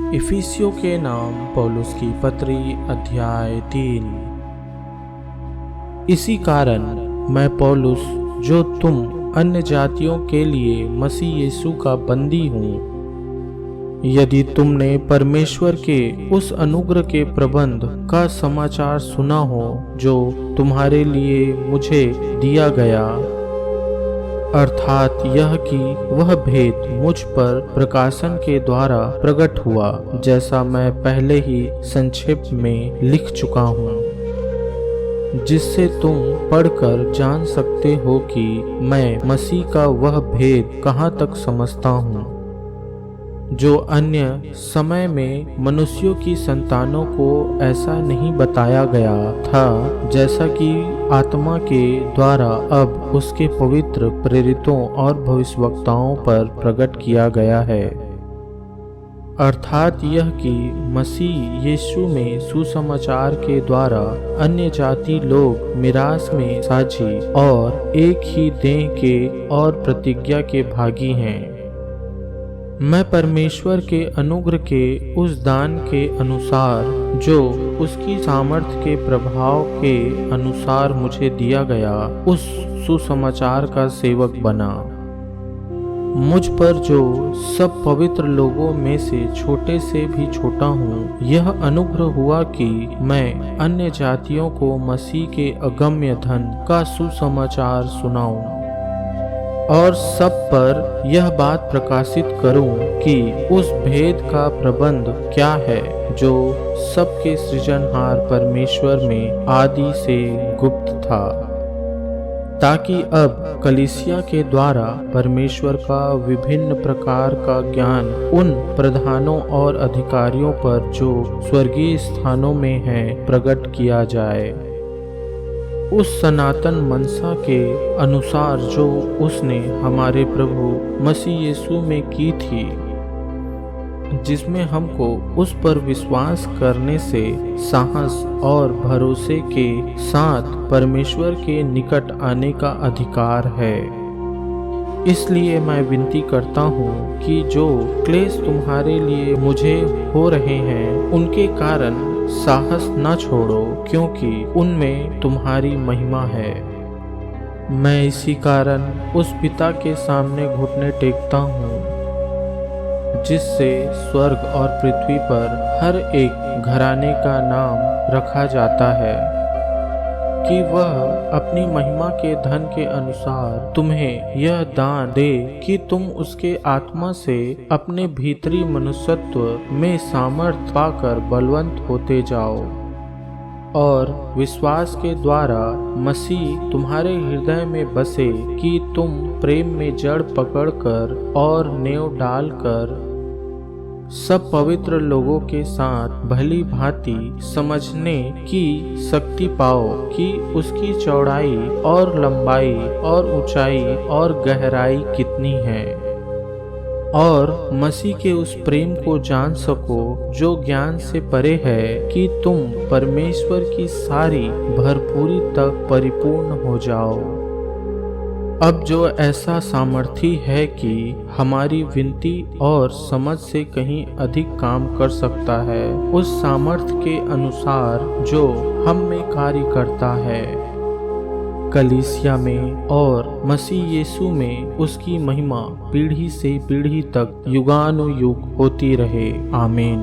इफिसियों के नाम पौलुस की पत्री अध्याय 3। इसी कारण मैं पौलुस, जो तुम अन्य जातियों के लिए मसीह यीशु का बंदी हूँ, यदि तुमने परमेश्वर के उस अनुग्रह के प्रबंध का समाचार सुना हो जो तुम्हारे लिए मुझे दिया गया, अर्थात यह कि वह भेद मुझ पर प्रकाशन के द्वारा प्रकट हुआ, जैसा मैं पहले ही संक्षेप में लिख चुका हूँ, जिससे तुम पढ़कर जान सकते हो कि मैं मसीह का वह भेद कहाँ तक समझता हूँ, जो अन्य समय में मनुष्यों की संतानों को ऐसा नहीं बताया गया था, जैसा कि आत्मा के द्वारा अब उसके पवित्र प्रेरितों और भविष्यवक्ताओं पर प्रकट किया गया है। अर्थात यह कि मसीह यीशु में सुसमाचार के द्वारा अन्य जाति लोग मिरास में साझी और एक ही देह के और प्रतिज्ञा के भागी हैं। मैं परमेश्वर के अनुग्रह के उस दान के अनुसार, जो उसकी सामर्थ्य के प्रभाव के अनुसार मुझे दिया गया, उस सुसमाचार का सेवक बना। मुझ पर, जो सब पवित्र लोगों में से छोटे से भी छोटा हूँ, यह अनुग्रह हुआ कि मैं अन्य जातियों को मसीह के अगम्य धन का सुसमाचार सुनाऊं, और सब पर यह बात प्रकाशित करूं कि उस भेद का प्रबंध क्या है, जो सबके सृजनहार परमेश्वर में आदि से गुप्त था, ताकि अब कलीसिया के द्वारा परमेश्वर का विभिन्न प्रकार का ज्ञान उन प्रधानों और अधिकारियों पर जो स्वर्गीय स्थानों में है प्रकट किया जाए, उस सनातन मनसा के अनुसार जो उसने हमारे प्रभु मसीह यीशु में की थी, जिसमें हमको उस पर विश्वास करने से साहस और भरोसे के साथ परमेश्वर के निकट आने का अधिकार है। इसलिए मैं विनती करता हूँ कि जो क्लेश तुम्हारे लिए मुझे हो रहे हैं, उनके कारण साहस न छोड़ो, क्योंकि उनमें तुम्हारी महिमा है। मैं इसी कारण उस पिता के सामने घुटने टेकता हूँ, जिससे स्वर्ग और पृथ्वी पर हर एक घराने का नाम रखा जाता है, कि वह अपनी महिमा के धन के अनुसार तुम्हें यह दान दे कि तुम उसके आत्मा से अपने भीतरी मनुष्यत्व में सामर्थ पाकर बलवंत होते जाओ, और विश्वास के द्वारा मसीह तुम्हारे हृदय में बसे, कि तुम प्रेम में जड़ पकड़कर और नेव डालकर सब पवित्र लोगों के साथ भली भांति समझने की शक्ति पाओ कि उसकी चौड़ाई और लंबाई और ऊंचाई और गहराई कितनी है, और मसीह के उस प्रेम को जान सको जो ज्ञान से परे है, कि तुम परमेश्वर की सारी भरपूरी तक परिपूर्ण हो जाओ। अब जो ऐसा सामर्थी है कि हमारी विनती और समझ से कहीं अधिक काम कर सकता है, उस सामर्थ्य के अनुसार जो हम में कार्य करता है, कलीसिया में और मसीह यीशु में उसकी महिमा पीढ़ी से पीढ़ी तक युगानुयुग होती रहे। आमीन।